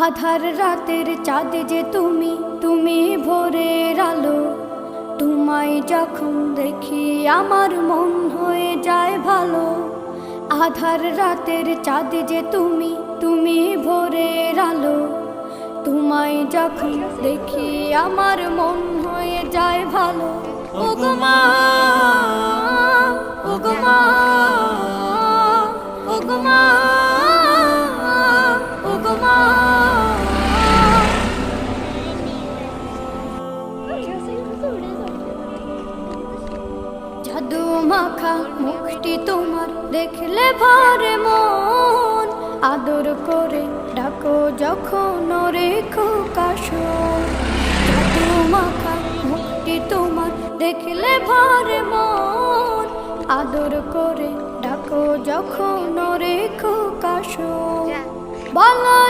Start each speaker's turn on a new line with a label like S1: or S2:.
S1: আধার রাতের চাঁদ যে তুমি, তুমি ভোরের আলো। তোমায় যখন দেখি আমার মন হয়ে যায় ভালো। আধার রাতের চাঁদ যে তুমি, তুমি ভোরের আলো। তোমায় যখন দেখি আমার মন হয়ে যায় ভালো। ওগো মা, ওগো মা, ওগো মা, ওগো মা। জাদু মাখা মুখটি তোমার দেখলে ভরে মন। আদর করে ডাকো যখন রেখো কাশন। জাদু মাখা মুখটি তোমার দেখলে ভরে মন। আদর করে ডাকো যখন রেখো কাশন। বলো